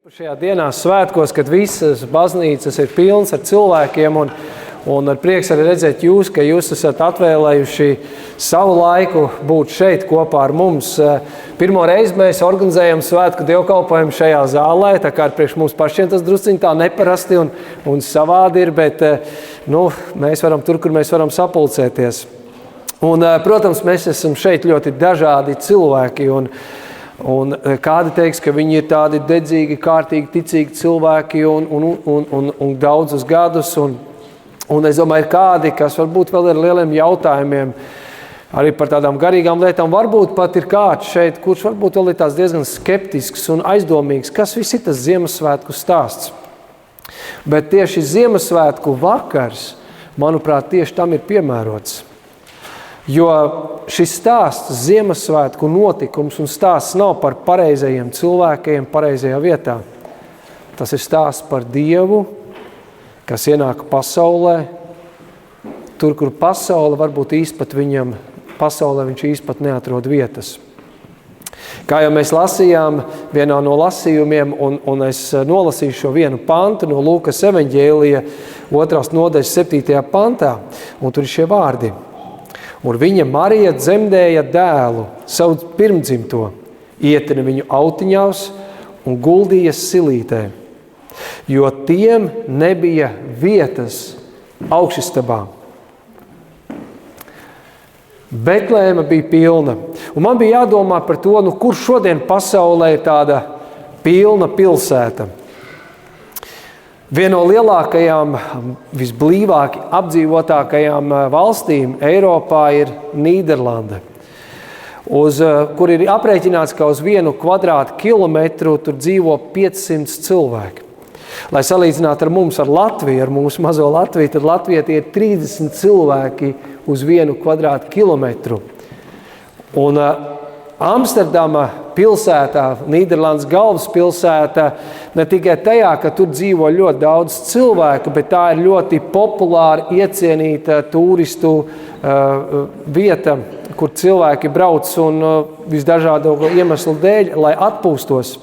Šajā dienā svētkos, kad visas baznīcas ir pilnas ar cilvēkiem un ar prieks arī redzēt jūs, ka jūs esat atvēlējuši savu laiku būt šeit kopā ar mums. Pirmo reizi mēs organizējam svētku dievkalpojumu šajā zālē, tā kā priekš mums pašiem tas drusciņ tā neparasti un savādi ir, bet mēs varam tur, kur mēs varam sapulcēties. Un, protams, mēs esam šeit ļoti dažādi cilvēki un kādi teiks, ka viņi ir tādi dedzīgi, kārtīgi, ticīgi cilvēki un daudzus gadus. Un es domāju, ir kādi, kas varbūt vēl ir lieliem jautājumiem, arī par tādām garīgām lietām. Varbūt pat ir kāds šeit, kurš varbūt vēl ir tās diezgan skeptisks un aizdomīgs, kas viss ir tas Ziemassvētku stāsts. Bet tieši Ziemassvētku vakars, manuprāt, tieši tam ir piemērots. Jo šis stāsts, Ziemassvētku notikums un stāsts nav par pareizajiem cilvēkiem pareizajā vietā. Tas ir stāsts par Dievu, kas ienāk pasaulē, tur, kur pasaule varbūt īsti viņam, pasaulē viņš īsti pat neatrod vietas. Kā jau mēs lasījām vienā no lasījumiem, un es nolasīšu šo vienu pantu no Lūkas evaņģēlija 2. nodaļas 7. pantā, un tur ir šie vārdi. Un viņa Marija dzemdēja dēlu, savu pirmdzimto, ietina viņu autiņās un guldīja silītē, jo tiem nebija vietas augšistabā. Betlēma bija pilna, un man bija jādomā par to, kur šodien pasaulē ir tāda pilna pilsēta. Viena no lielākajām, visblīvāk apdzīvotākajām valstīm Eiropā ir Nīderlande, kur ir aprēķināts, ka uz 1 kvadrātkilometru tur dzīvo 500 cilvēki. Lai salīdzinātu ar mums, ar Latviju, ar mūsu mazo Latviju, tad Latvijā tie ir 30 cilvēki uz 1 kvadrātkilometru. Un Amsterdama pilsētā, Nīderlandes galvaspilsēta, ne tikai tajā, ka tur dzīvo ļoti daudz cilvēku, bet tā ir ļoti populāra, iecienīta turistu vieta, kur cilvēki brauc un visdažādāko iemeslu dēļ, lai atpūstos.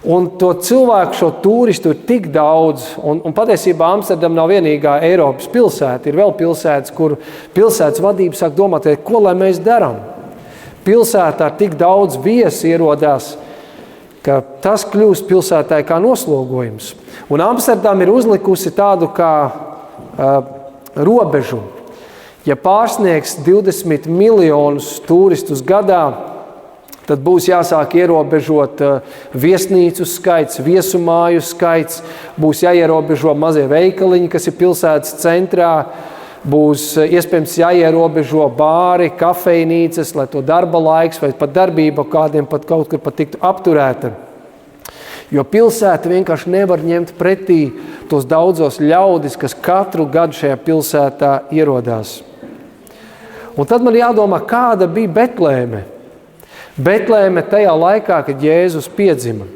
Un to cilvēku, šo turistu ir tik daudz, un patiesībā Amsterdama nav vienīgā Eiropas pilsēta. Ir vēl pilsētas, kur pilsētas vadība sāk domāt, ko lai mēs darām. Pilsētā tik daudz viesi ierodās, ka tas kļūst pilsētai kā noslogojums. Un Amsterdama ir uzlikusi tādu kā robežu. Ja pārsniegs 20 miljonus turistus gadā, tad būs jāsāk ierobežot viesnīcu skaits, viesumāju skaits, būs jāierobežo mazie veikaliņi, kas ir pilsētas centrā, būs iespējams jāierobežo bāri, kafejnīcas, lai to darba laiks vai pat darbība kādiem pat kaut kur pat tiktu apturēta. Jo pilsēta vienkārši nevar ņemt pretī tos daudzos ļaudis, kas katru gadu šajā pilsētā ierodās. Un tad man jādomā, kāda bija Betlēme. Betlēme tajā laikā, kad Jēzus piedzima.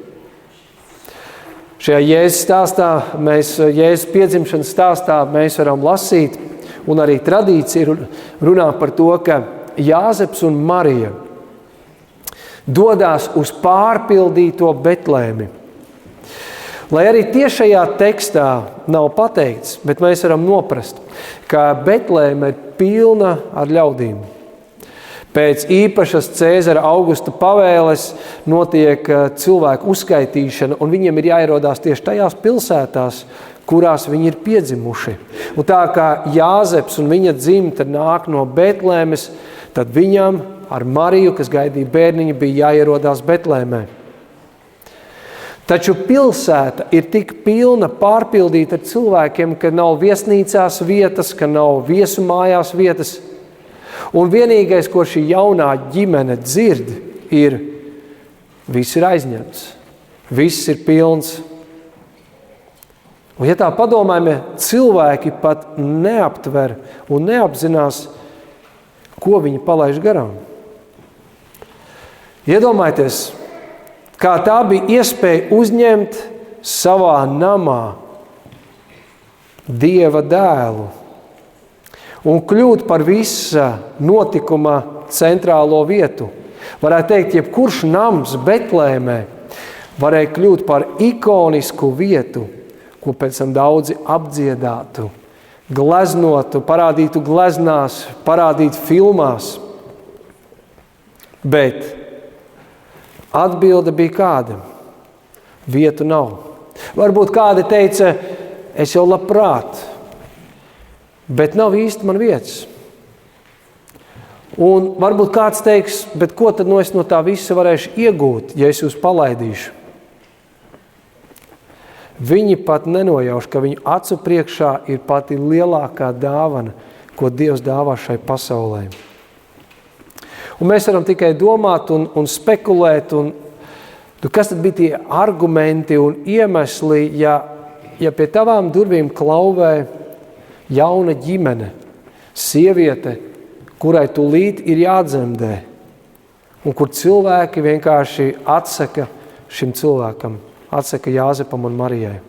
Šajā Jēzus stāstā, Jēzus piedzimšanas stāstā mēs varam lasīt, un arī tradīcija runā par to, ka Jāzeps un Marija dodās uz pārpildīto Betlēmi. Lai arī tiešajā tekstā nav pateikts, bet mēs varam noprast, ka Betlēme ir pilna ar ļaudīm. Pēc īpašas Cēzara Augusta pavēles notiek cilvēku uzskaitīšana, un viņiem ir jāierodās tieši tajās pilsētās, kurās viņi ir piedzimuši. Un tā kā Jāzeps un viņa dzimta nāk no Betlēmes, tad viņam ar Mariju, kas gaidīja bērniņu, bija jāierodās Betlēmē. Taču pilsēta ir tik pilna, pārpildīta ar cilvēkiem, ka nav viesnīcās vietas, ka nav viesumājās vietas. Un vienīgais, ko šī jaunā ģimene dzird, ir viss ir aizņemts, viss ir pilns. Un ja tā padomājam, cilvēki pat neaptver un neapzinās, ko viņi palaiž garām. Iedomājieties, kā tā bija iespēja uzņemt savā namā Dieva dēlu un kļūt par visa notikuma centrālo vietu. Varētu teikt, jebkurš nams Betlēmē varēja kļūt par ikonisku vietu, ko pēc tam daudzi apdziedātu, gleznotu, parādītu gleznās, parādītu filmās. Bet atbilde bija kāda? Vietu nav. Varbūt kādi teica, es jau labprāt, bet nav īsti man vietas. Un varbūt kāds teiks, bet ko tad es no tā visa varēšu iegūt, ja es jūs palaidīšu? Viņi pat nenojauš, ka viņu acu priekšā ir pati lielākā dāvana, ko Dievs dāvā šai pasaulē. Un mēs varam tikai domāt un spekulēt, kas tad bija tie argumenti un iemesli, ja pie tavām durvīm klauvē jauna ģimene, sieviete, kurai tūlīt ir jādzemdē, un kur cilvēki vienkārši atsaka šim cilvēkam, atsaka Jāzepam un Marijai.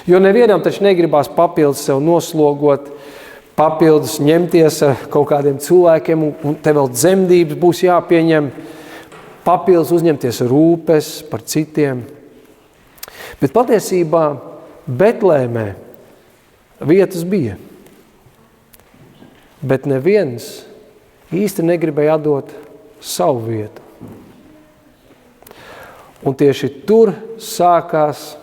Jo nevienam taču negribās papildus sev noslogot, papildus ņemties ar kaut kādiem cilvēkiem, un te vēl dzemdības būs jāpieņem, papildus uzņemties rūpes par citiem. Bet patiesībā Betlēmē vietas bija. Bet neviens īsti negribēja atdot savu vietu. Un tieši tur sākās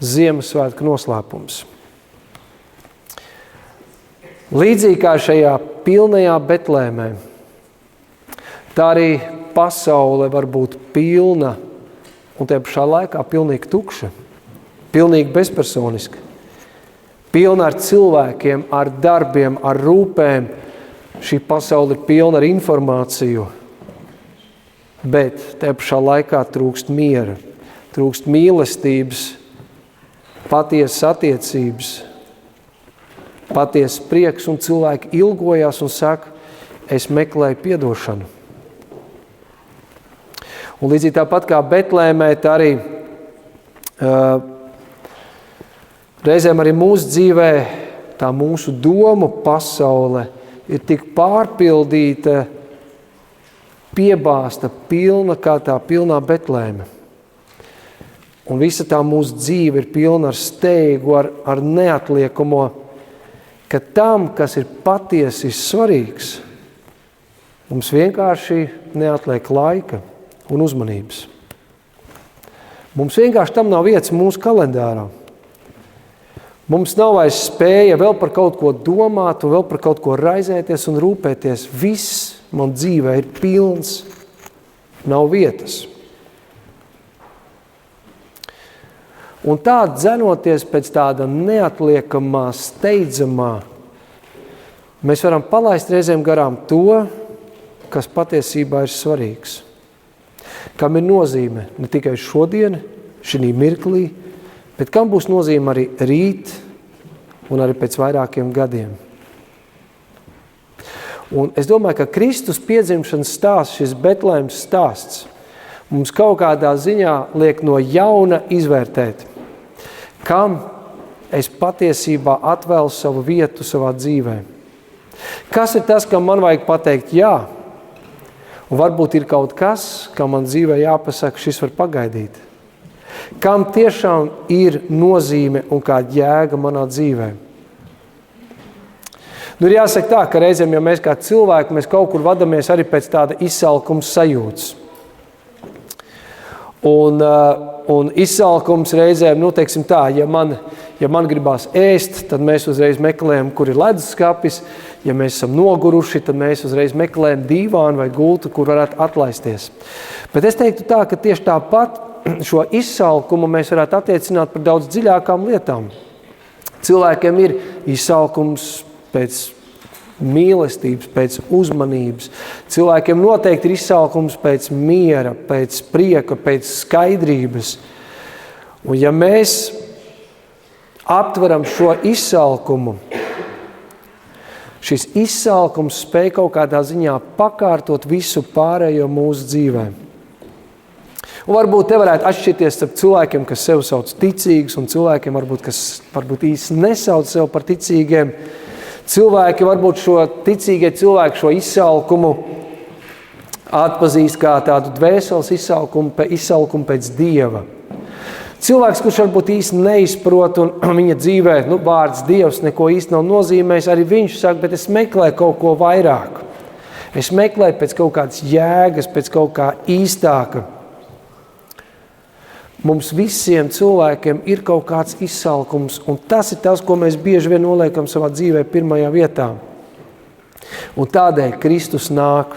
Ziemassvētku noslēpums. Līdzīgi kā šajā pilnajā Betlēmē, tā arī pasaule var būt pilna un te pašā laikā pilnīgi tukša, pilnīgi bezpersoniska. Pilna ar cilvēkiem, ar darbiem, ar rūpēm. Šī pasaule ir pilna ar informāciju. Bet te pašā laikā trūkst miera, trūkst mīlestības, patiesas attiecības, patiesas prieks, un cilvēki ilgojās un saka, es meklēju piedošanu. Un līdzīgi tāpat kā Betlēmē, tā arī reizēm arī mūsu dzīvē tā mūsu domu pasaule ir tik pārpildīta, piebāsta, pilna kā tā pilnā Betlēme. Un visa tā mūsu dzīve ir pilna ar steigu, ar neatliekamo, ka tam, kas ir patiesi svarīgs, mums vienkārši neatliek laika un uzmanības. Mums vienkārši tam nav vietas mūsu kalendārā. Mums nav vairs spēja vēl par kaut ko domāt un vēl par kaut ko raizēties un rūpēties. Viss man dzīvē ir pilns, nav vietas. Un tā dzenoties pēc tāda neatliekamā, steidzamā, mēs varam palaist reizēm garām to, kas patiesībā ir svarīgs. Kam ir nozīme ne tikai šodien, šī mirklī, bet kam būs nozīme arī rīt un arī pēc vairākiem gadiem. Un es domāju, ka Kristus piedzimšanas stāsts, šis Betlēmas stāsts, mums kaut kādā ziņā liek no jauna izvērtēt, kam es patiesībā atvēlu savu vietu savā dzīvē. Kas ir tas, kam man vajag pateikt jā? Un varbūt ir kaut kas, kam man dzīvē jāpasaka, šis var pagaidīt. Kam tiešām ir nozīme un kāda jēga manā dzīvē. Ir jāsaka tā, ka reizēm, ja mēs kā cilvēki, mēs kaut kur vadamies arī pēc tāda izsalkums sajūtas. Un izsalkums reizēm, teiksim tā, ja man gribās ēst, tad mēs uzreiz meklējam, kur ir leduskapis. Ja mēs esam noguruši, tad mēs uzreiz meklējam dīvānu vai gultu, kur varētu atlaisties. Bet es teiktu tā, ka tieši tāpat šo izsalkumu mēs varētu attiecināt par daudz dziļākām lietām. Cilvēkiem ir izsalkums pēc mīlestības, pēc uzmanības. Cilvēkiem noteikti ir izsalkums pēc miera, pēc prieka, pēc skaidrības. Un ja mēs aptveram šo izsalkumu, šis izsalkums spēj kaut kādā ziņā pakārtot visu pārējo mūsu dzīvē. Un varbūt te varētu atšķirties starp cilvēkiem, kas sev sauc ticīgus, un cilvēkiem, kas varbūt īsti nesauc sev par ticīgiem. Cilvēki varbūt šo ticīgie cilvēki šo izsalkumu atpazīst kā tādu dvēseles izsalkumu pēc Dieva. Cilvēks, kurš varbūt īsti neizprot un viņa dzīvē, vārds Dievs neko īsti nav nozīmējis, arī viņš saka, bet es meklēju kaut ko vairāk. Es meklēju pēc kaut kādas jēgas, pēc kaut kā īstāka. Mums visiem cilvēkiem ir kaut kāds izsalkums, un tas ir tas, ko mēs bieži vien noliekam savā dzīvē pirmajā vietā. Un tādēļ Kristus nāk.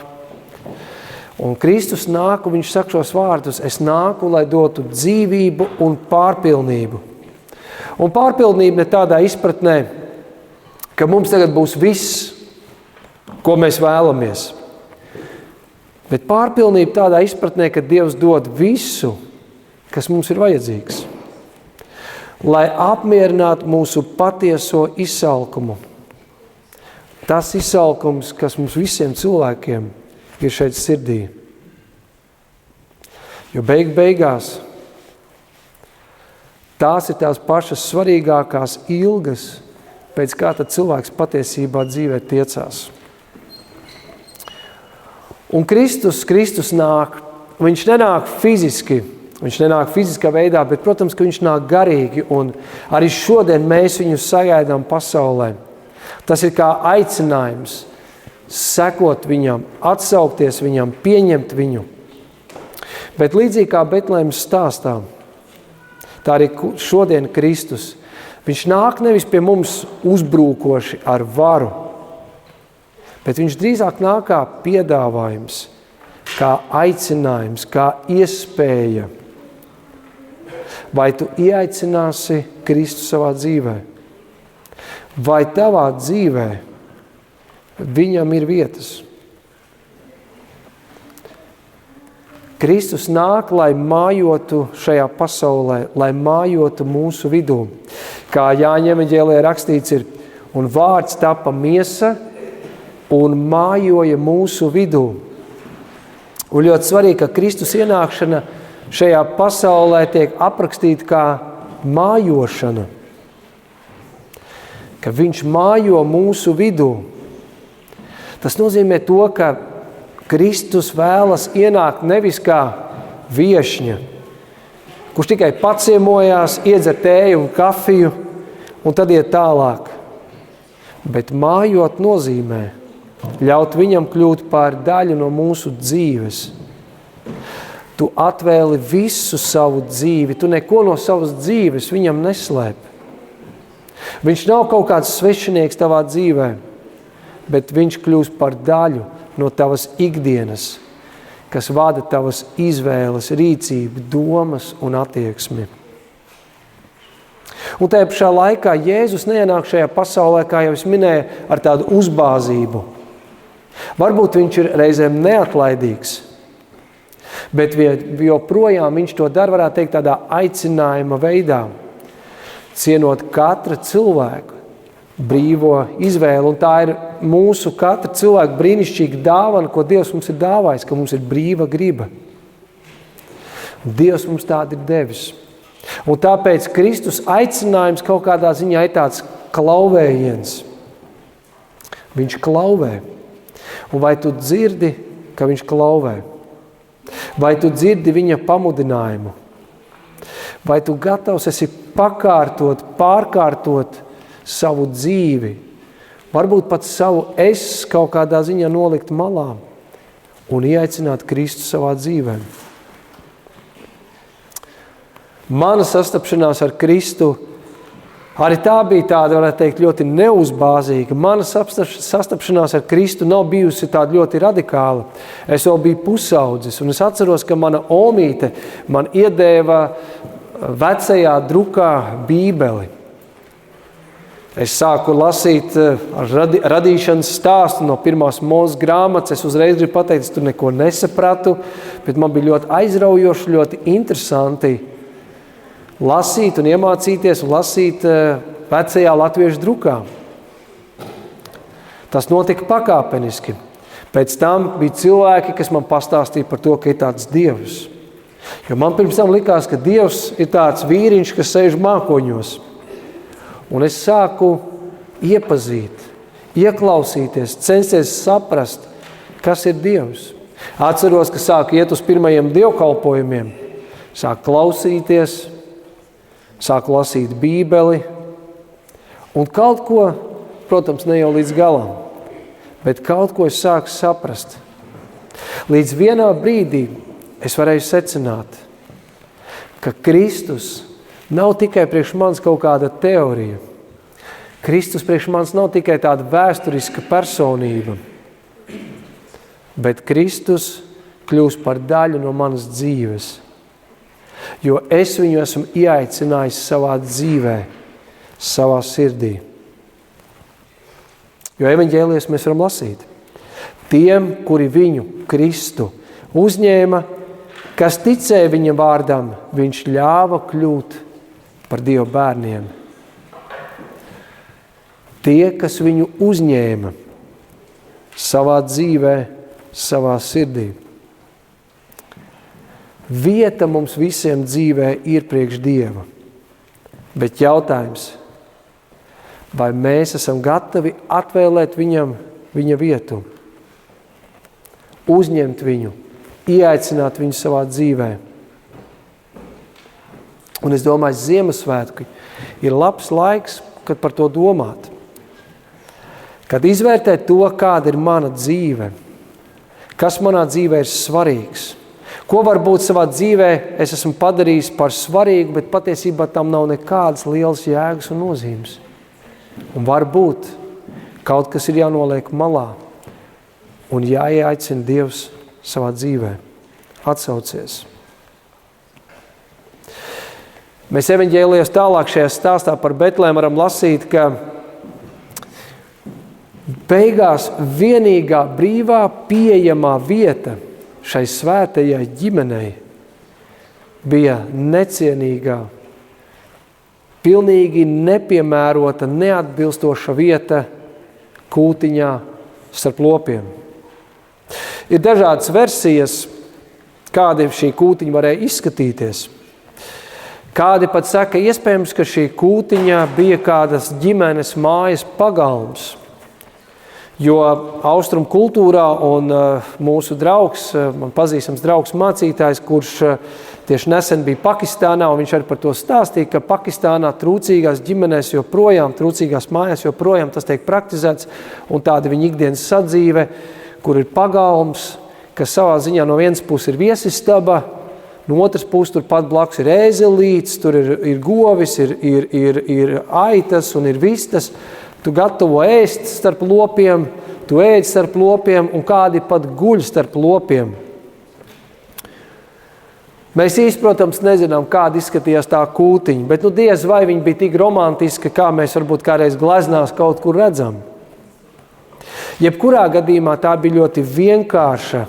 Un Kristus nāk, un viņš saka šos vārdus, es nāku, lai dotu dzīvību un pārpilnību. Un pārpilnība ne tādā izpratnē, ka mums tagad būs viss, ko mēs vēlamies. Bet pārpilnība tādā izpratnē, ka Dievs dod visu, kas mums ir vajadzīgs, lai apmierinātu mūsu patieso izsalkumu. Tas izsalkums, kas mums visiem cilvēkiem ir šeit sirdī. Jo beigās tās ir tās pašas svarīgākās ilgas, pēc kā tad cilvēks patiesībā dzīvē tiecās. Un Kristus nāk, viņš nenāk fiziski, viņš nenāk fiziskā veidā, bet, protams, ka viņš nāk garīgi, un arī šodien mēs viņu sagaidām pasaulē. Tas ir kā aicinājums sekot viņam, atsaukties viņam, pieņemt viņu. Bet līdzīgi kā Betlēmas stāstā, tā arī šodien Kristus, viņš nāk nevis pie mums uzbrūkoši ar varu, bet viņš drīzāk nāk kā piedāvājums, kā aicinājums, kā iespēja. Vai tu ieaicināsi Kristu savā dzīvē? Vai tavā dzīvē viņam ir vietas? Kristus nāk, lai mājotu šajā pasaulē, lai mājotu mūsu vidū. Kā Jāņa evaņģēlijā rakstīts ir, un vārds tapa miesa un mājoja mūsu vidū. Un ļoti svarīgi, ka Kristus ienākšana šajā pasaulē tiek aprakstīta kā mājošana. Ka viņš mājo mūsu vidū. Tas nozīmē to, ka Kristus vēlas ienākt nevis kā viešņa, kurš tikai paciemojās, iedzer tēju un kafiju un tad iet tālāk. Bet mājot nozīmē ļaut viņam kļūt par daļu no mūsu dzīves. Tu atvēli visu savu dzīvi, tu neko no savas dzīves viņam neslēp. Viņš nav kaut kāds svešinieks tavā dzīvē, bet viņš kļūst par daļu no tavas ikdienas, kas vada tavas izvēles, rīcību, domas un attieksmi. Un tajā pašā laikā Jēzus neienāk šajā pasaulē, kā jau es minēju, ar tādu uzbāzību. Varbūt viņš ir reizēm neatlaidīgs, bet joprojām viņš to dara, varētu teikt, tādā aicinājuma veidā, cienot katra cilvēka brīvo izvēli. Un tā ir mūsu katra cilvēka brīnišķīga dāvana, ko Dievs mums ir dāvājis, ka mums ir brīva griba. Dievs mums tādu ir devis. Un tāpēc Kristus aicinājums kaut kādā ziņā ir tāds klauvējiens. Viņš klauvē. Un vai tu dzirdi, ka viņš klauvē? Vai tu dzirdi viņa pamudinājumu? Vai tu gatavs esi pārkārtot savu dzīvi? Varbūt pat savu es kaut kādā ziņā nolikt malā un ieaicināt Kristu savā dzīvē. Mana sastapšanās ar Kristu arī tā bija tāda, varētu teikt, ļoti neuzbāzīga. Mana sastapšanās ar Kristu nav bijusi tāda ļoti radikāla. Es vēl biju pusaudzis, un es atceros, ka mana omīte man iedēva vecajā drukā Bībeli. Es sāku lasīt radīšanas stāstu no pirmās Mūzes grāmatas. Es uzreiz gribu pateikt, es tur neko nesapratu, bet man bija ļoti aizraujoši, ļoti interesanti lasīt un iemācīties un lasīt vecajā latviešu drukā. Tas notika pakāpeniski. Pēc tam bija cilvēki, kas man pastāstīja par to, ka ir tāds Dievs. Jo man pirms tam likās, ka Dievs ir tāds vīriņš, kas sēž mākoņos. Un es sāku iepazīt, ieklausīties, censties saprast, kas ir Dievs. Atceros, ka sāku iet uz pirmajiem dievkalpojumiem, sāku klausīties, sāku lasīt Bībeli un kaut ko, protams, ne jau līdz galam, bet kaut ko es sāku saprast. Līdz vienā brīdī es varēju secināt, ka Kristus nav tikai priekš manis kaut kāda teorija. Kristus priekš manis nav tikai tāda vēsturiska personība, bet Kristus kļūst par daļu no manas dzīves, jo es viņu esmu ieaicinājis savā dzīvē, savā sirdī. Jo evaņģēlijos mēs varam lasīt. Tiem, kuri viņu, Kristu, uzņēma, kas ticēja viņa vārdam, viņš ļāva kļūt par Dieva bērniem. Tie, kas viņu uzņēma savā dzīvē, savā sirdī. Vieta mums visiem dzīvē ir priekš Dieva. Bet jautājums, vai mēs esam gatavi atvēlēt viņam viņa vietu, uzņemt viņu, ieaicināt viņu savā dzīvē. Un es domāju, Ziemassvētki ir labs laiks, kad par to domāt. Kad izvērtēt to, kāda ir mana dzīve, kas manā dzīvē ir svarīgs, ko varbūt savā dzīvē es esmu padarījis par svarīgu, bet patiesībā tam nav nekādas lielas jēgas un nozīmes. Un varbūt kaut kas ir jānoliek malā un jāieaicina Dievs savā dzīvē. Atsaucies. Mēs evaņģēlijos tālāk šajā stāstā par Betlēmu varam lasīt, ka beigās vienīgā brīvā pieejamā vieta šai svētajai ģimenei bija necienīgā, pilnīgi nepiemērota, neatbilstoša vieta kūtiņā starp lopiem. Ir dažādas versijas, kādi šī kūtiņa varēja izskatīties. Kādi pat saka, iespējams, ka šī kūtiņā bija kādas ģimenes mājas pagalms. Jo austrumu kultūrā un mūsu draugs, man pazīstams draugs mācītājs, kurš tieši nesen bija Pakistānā, un viņš arī par to stāstīja, ka Pakistānā trūcīgās ģimenēs joprojām, trūcīgās mājās joprojām tas tiek praktizēts, un tāda viņa ikdienas sadzīve, kur ir pagalms, kas savā ziņā no vienas puses ir viesistaba, no otras puses tur pat blakus ir ēzelīts, tur ir govis, ir aitas un ir vistas. Tu gatavo ēst starp lopiem, tu ēd starp lopiem un kādi pat guļ starp lopiem. Mēs īsti, protams, nezinām, kāda izskatījās tā kūtiņa, bet diez vai viņa bija tik romantiska, kā mēs varbūt kādreiz gleznās kaut kur redzam. Jebkurā gadījumā tā bija ļoti vienkārša,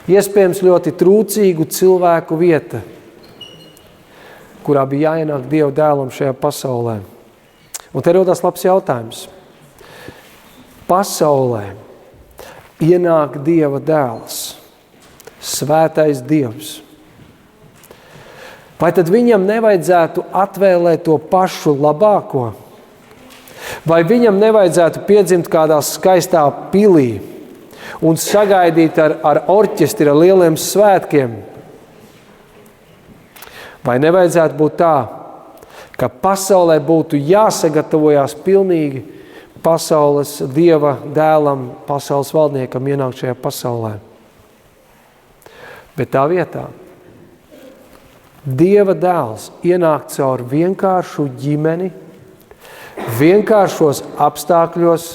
iespējams ļoti trūcīgu cilvēku vieta, kurā bija jāienāk Dieva dēlam šajā pasaulē. Un te rodās labs jautājums. Pasaulē ienāk Dieva dēls, svētais Dievs. Vai tad viņam nevajadzētu atvēlēt to pašu labāko? Vai viņam nevajadzētu piedzimt kādā skaistā pilī un sagaidīt ar orķestri, ar lieliem svētkiem? Vai nevajadzētu būt tā, ka pasaulē būtu jāsagatavojās pilnīgi pasaules Dieva dēlam, pasaules valdniekam ienākt šajā pasaulē? Bet tā vietā Dieva dēls ienāk caur vienkāršu ģimeni, vienkāršos apstākļos,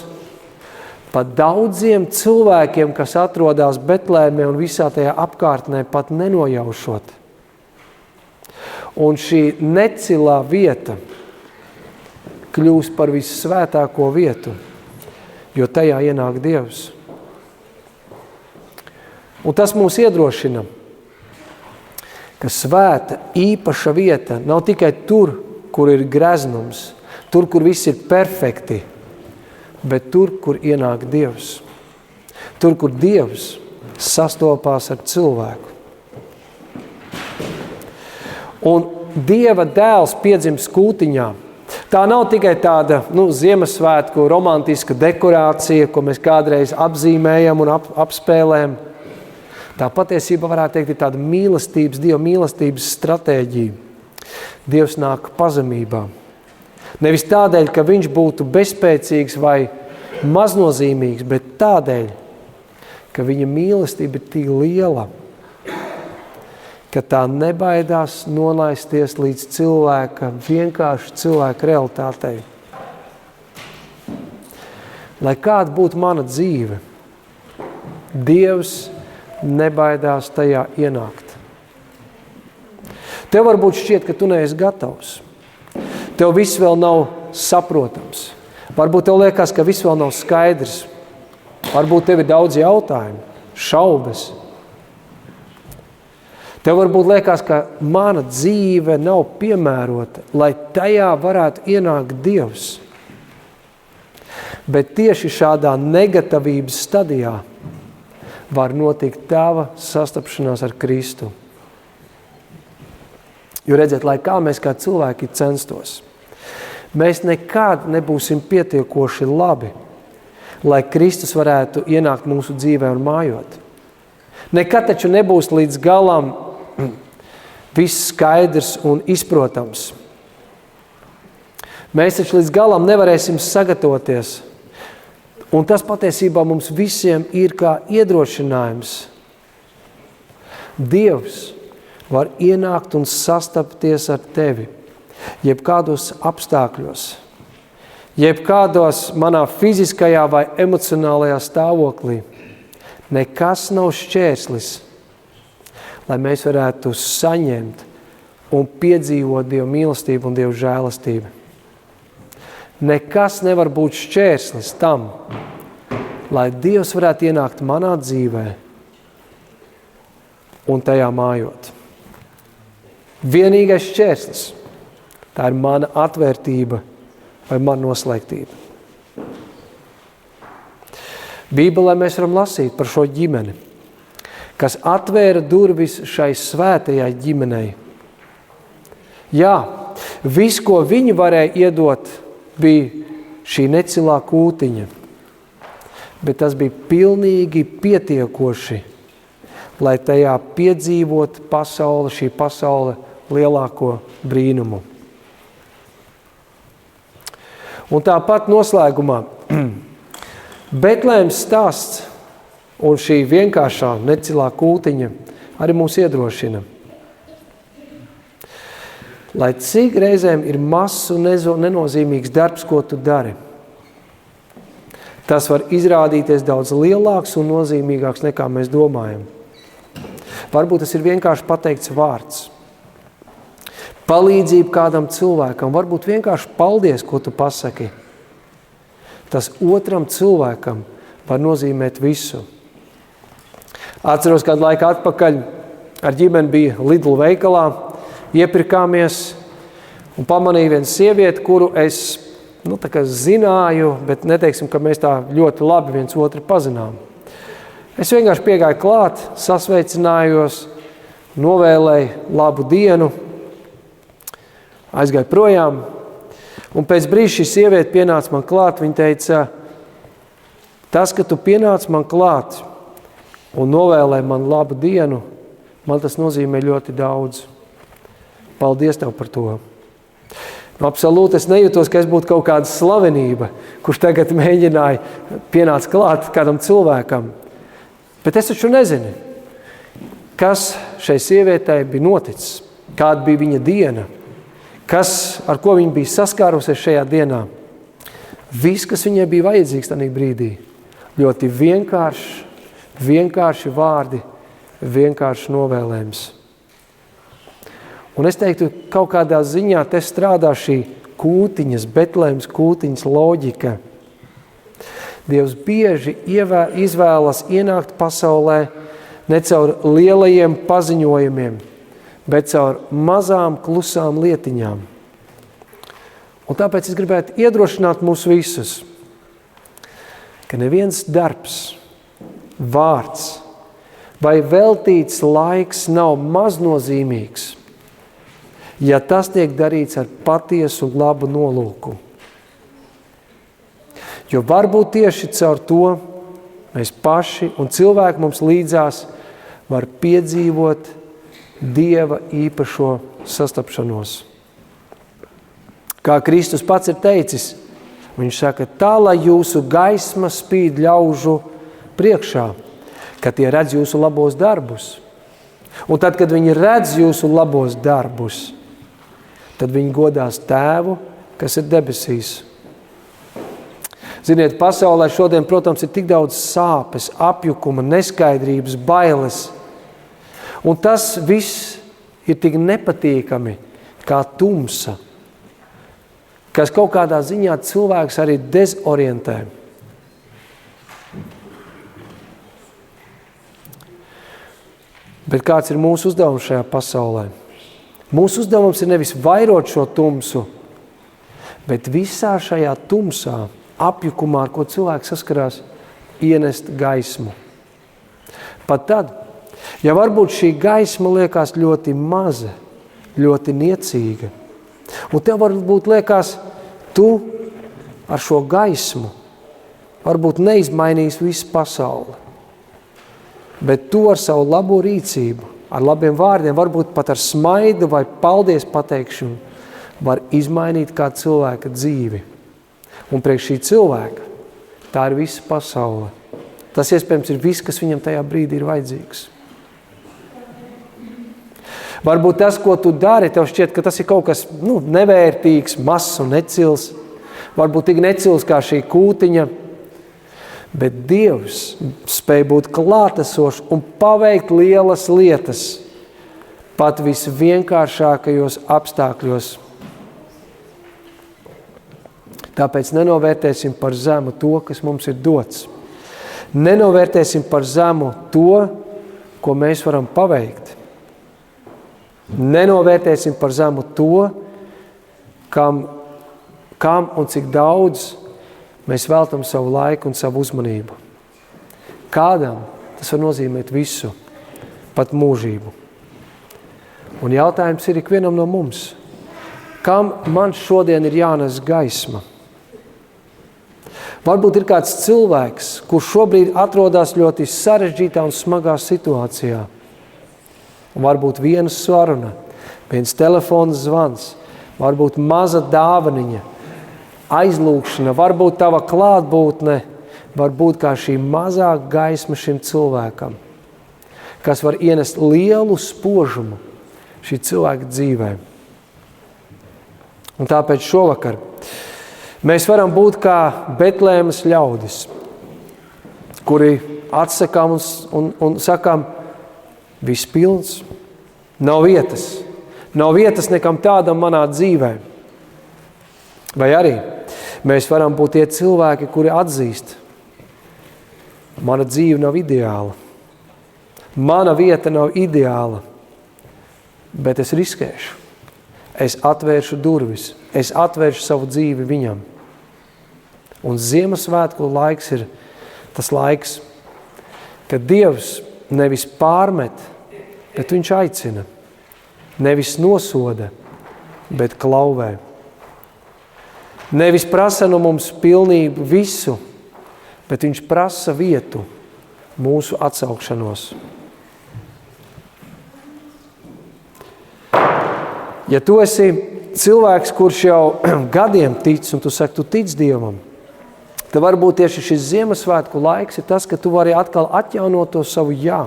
pat daudziem cilvēkiem, kas atrodas Betlēmē un visā tajā apkārtnē, pat nenojaušot. Un šī necilā vieta kļūst par vissvētāko vietu, jo tajā ienāk Dievs. Un tas mūs iedrošina, ka svēta īpaša vieta nav tikai tur, kur ir greznums, tur, kur viss ir perfekti, bet tur, kur ienāk Dievs. Tur, kur Dievs sastopās ar cilvēku. Un Dieva dēls piedzimst kūtiņā. Tā nav tikai tāda Ziemassvētku romantiska dekorācija, ko mēs kādreiz apzīmējam un apspēlējam. Tā patiesībā varētu teikt ir tāda mīlestības, Dieva mīlestības stratēģija. Dievs nāk pazemībā. Nevis tādēļ, ka viņš būtu bezspēcīgs vai maznozīmīgs, bet tādēļ, ka viņa mīlestība ir tik liela, ka tā nebaidās nolaisties līdz vienkārši cilvēka realitātei. Lai kāda būtu mana dzīve, Dievs nebaidās tajā ienākt. Tev varbūt šķiet, ka tu neesi gatavs. Tev viss vēl nav saprotams. Varbūt tev liekas, ka viss vēl nav skaidrs. Varbūt tev ir daudz jautājumu, šaubas. Tev varbūt liekas, ka mana dzīve nav piemērota, lai tajā varētu ienākt Dievs. Bet tieši šādā negatavības stadijā var notikt tava sastapšanās ar Kristu. Jo redziet, lai kā mēs kā cilvēki censtos, mēs nekad nebūsim pietiekoši labi, lai Kristus varētu ienākt mūsu dzīvē un mājot. Nekad taču nebūs līdz galam viss skaidrs un izprotams. Mēs taču līdz galam nevarēsim sagatavoties. Un tas patiesībā mums visiem ir kā iedrošinājums. Dievs var ienākt un sastapties ar tevi jebkādos apstākļos, jebkādos manā fiziskajā vai emocionālajā stāvoklī. Nekas nav šķērslis, lai mēs varētu saņemt un piedzīvot Dieva mīlestību un Dieva žēlastību. Nekas nevar būt šķērslis tam, lai Dievs varētu ienākt manā dzīvē un tajā mājot. Vienīgais šķērslis, tā ir mana atvērtība vai mana noslēgtība. Bībelē mēs varam lasīt par šo ģimeni, kas atvēra durvis šai svētajai ģimenei. Jā, viss, ko viņi varēja iedot, bija šī necilā kūtiņa, bet tas bija pilnīgi pietiekoši, lai tajā piedzīvot šī pasaule lielāko brīnumu. Un tāpat noslēgumā Betlēmas stāsts un šī vienkāršā necilā kūtiņa arī mūs iedrošina. Lai cik reizēm ir mazs un nenozīmīgs darbs, ko tu dari, tas var izrādīties daudz lielāks un nozīmīgāks nekā mēs domājam. Varbūt tas ir vienkārši pateikts vārds. Palīdzība kādam cilvēkam, varbūt vienkārši paldies, ko tu pasaki. Tas otram cilvēkam var nozīmēt visu. Atceros, kādu laiku atpakaļ ar ģimeni bija Lidl veikalā, iepirkāmies un pamanīju vienu sievieti, kuru es zināju, bet neteiksim, ka mēs tā ļoti labi viens otru pazinām. Es vienkārši piegāju klāt, sasveicinājos, novēlēju labu dienu, aizgāju projām. Un pēc brīža šī sieviete pienāca man klāt, viņa teica, tas, ka tu pienāc man klāt un novēlēji man labu dienu, man tas nozīmē ļoti daudz. Paldies tev par to. Absolūti es nejūtos, ka es būtu kaut kāda slavenība, kurš tagad mēģināja pienākt klāt kādam cilvēkam. Bet es taču nezinu, kas šai sievietei bija noticis, kāda bija viņa diena, ar ko viņa bija saskārusies šajā dienā. Viss, kas viņai bija vajadzīgs tajā brīdī, ļoti vienkārši vārdi, vienkārši novēlējums. Un es teiktu, kaut kādā ziņā te strādā šī kūtiņas, Betlēmas kūtiņas loģika. Dievs bieži izvēlas ienākt pasaulē ne caur lielajiem paziņojumiem, bet caur mazām, klusām lietiņām. Un tāpēc es gribētu iedrošināt mūs visus, ka neviens darbs, vārds vai veltīts laiks nav maznozīmīgs, ja tas tiek darīts ar patiesu un labu nolūku. Jo varbūt tieši caur to mēs paši un cilvēki mums līdzās var piedzīvot Dieva īpašo sastapšanos. Kā Kristus pats ir teicis, viņš saka, tā, lai jūsu gaisma spīd ļaužu priekšā, ka tie redz jūsu labos darbus. Un tad, kad viņi redz jūsu labos darbus, tad viņi godās Tēvu, kas ir debesīs. Ziniet, pasaulē šodien, protams, ir tik daudz sāpes, apjukuma, neskaidrības, bailes. Un tas viss ir tik nepatīkami kā tumsa, kas kaut kādā ziņā cilvēks arī dezorientē. Bet kāds ir mūsu uzdevums šajā pasaulē? Mūsu uzdevums ir nevis vairot šo tumsu, bet visā šajā tumsā, apjukumā, ar ko cilvēks saskarās, ienest gaismu. Pat tad, ja varbūt šī gaisma liekas ļoti maza, ļoti niecīga, un tev varbūt liekas, tu ar šo gaismu varbūt neizmainīs visu pasauli, bet tu ar savu labo rīcību, ar labiem vārdiem, varbūt pat ar smaidu vai paldies pateikšanu, var izmainīt kā cilvēka dzīvi. Un priekš šī cilvēka, tā ir visa pasaule. Tas iespējams ir viss, kas viņam tajā brīdī ir vajadzīgs. Varbūt tas, ko tu dari, tev šķiet, ka tas ir kaut kas nevērtīgs, mazs un necils. Varbūt tik necils kā šī kūtiņa. Bet Dievs spēj būt klātesošs un paveikt lielas lietas pat visvienkāršākajos apstākļos. Tāpēc nenovērtēsim par zemu to, kas mums ir dots. Nenovērtēsim par zemu to, ko mēs varam paveikt. Nenovērtēsim par zemu to, kam un cik daudz mēs veltam savu laiku un savu uzmanību. Kādam tas var nozīmēt visu, pat mūžību. Un jautājums ir ikvienam no mums, kam man šodien ir jānes gaisma? Varbūt ir kāds cilvēks, kurš šobrīd atrodas ļoti sarežģītā un smagā situācijā. Un varbūt viena saruna, viens telefona zvans, varbūt maza dāvaniņa, aizlūgšana, varbūt tava klātbūtne, varbūt kā šī mazā gaisma šim cilvēkam, kas var ienest lielu spožumu šī cilvēka dzīvē. Un tāpēc šovakar mēs varam būt kā Betlēmas ļaudis, kuri atsakām un sakām, viss pilns, nav vietas nekam tādam manā dzīvē. Vai arī mēs varam būt tie cilvēki, kuri atzīst, mana dzīve nav ideāla, mana vieta nav ideāla, bet es riskēšu, es atvēršu durvis, es atvēršu savu dzīvi viņam. Un Ziemassvētku laiks ir tas laiks, kad Dievs nevis pārmet, bet viņš aicina. Nevis nosoda, bet klauvē. Nevis prasa no mums pilnību visu, bet viņš prasa vietu mūsu atsaukšanos. Ja tu esi cilvēks, kurš jau gadiem tic, un tu saki, tu tic Dievam, tad varbūt tieši šis Ziemassvētku laiks ir tas, ka tu vari atkal atjaunot to savu jā.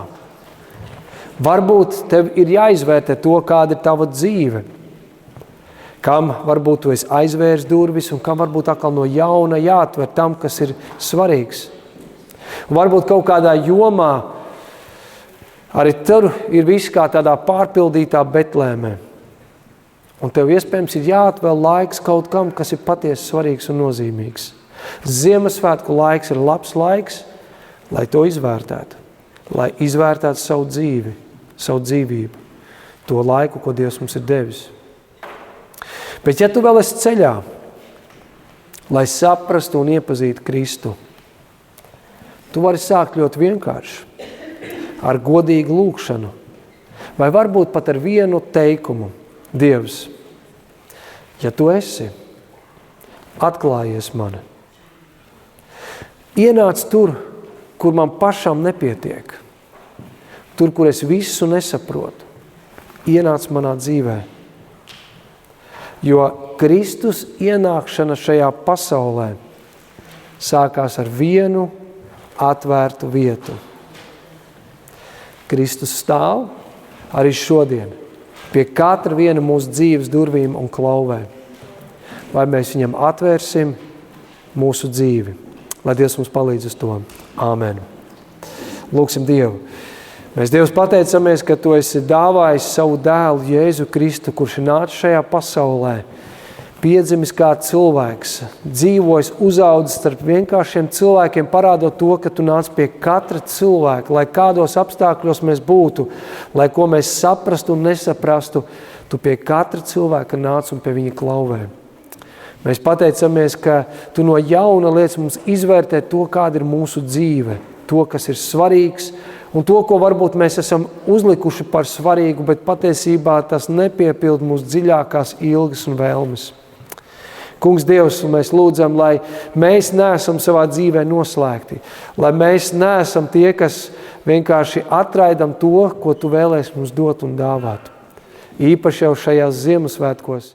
Varbūt tev ir jāizvērtē to, kāda ir tava dzīve. Kam varbūt tu esi aizvērs durvis un kam varbūt atkal no jauna jāatver tam, kas ir svarīgs. Un varbūt kaut kādā jomā arī tur ir viss kā tādā pārpildītā Betlēmē. Un tev iespējams ir jāatvēl laiks kaut kam, kas ir patiesi svarīgs un nozīmīgs. Ziemassvētku laiks ir labs laiks, lai to izvērtētu. Lai izvērtētu savu dzīvi, savu dzīvību. To laiku, ko Dievs mums ir devis. Bet ja tu vēl esi ceļā, lai saprastu un iepazītu Kristu, tu vari sākt ļoti vienkārši, ar godīgu lūgšanu, vai varbūt pat ar vienu teikumu. Dievs, ja tu esi, atklājies mani. Ienāc tur, kur man pašam nepietiek. Tur, kur es visu nesaprotu. ienāc manā dzīvē. Jo Kristus ienākšana šajā pasaulē sākās ar vienu atvērtu vietu. Kristus stāv arī šodien pie katra viena mūsu dzīves durvīm un klauvēm. Vai mēs viņam atvērsim mūsu dzīvi. Lai Dievs mums palīdz uz to. Āmen. Lūksim Dievu. Mēs Dievs pateicamies, ka Tu esi dāvājis savu dēlu Jēzu Kristu, kurš ir nācis šajā pasaulē, piedzimis kā cilvēks, dzīvojis, uzaudzis starp vienkāršiem cilvēkiem, parādot to, ka Tu nāc pie katra cilvēka, lai kādos apstākļos mēs būtu, lai ko mēs saprastu un nesaprastu, Tu pie katra cilvēka nāc un pie viņa klauvē. Mēs pateicamies, ka Tu no jauna liec mums izvērtēt to, kāda ir mūsu dzīve, to, kas ir svarīgs, un to, ko varbūt mēs esam uzlikuši par svarīgu, bet patiesībā tas nepiepild mūsu dziļākās ilgas un vēlmes. Kungs Dievs, mēs lūdzam, lai mēs neesam savā dzīvē noslēgti, lai mēs neesam tie, kas vienkārši atraidam to, ko Tu vēlēsi mums dot un dāvāt. Īpaši jau šajās Ziemassvētkos.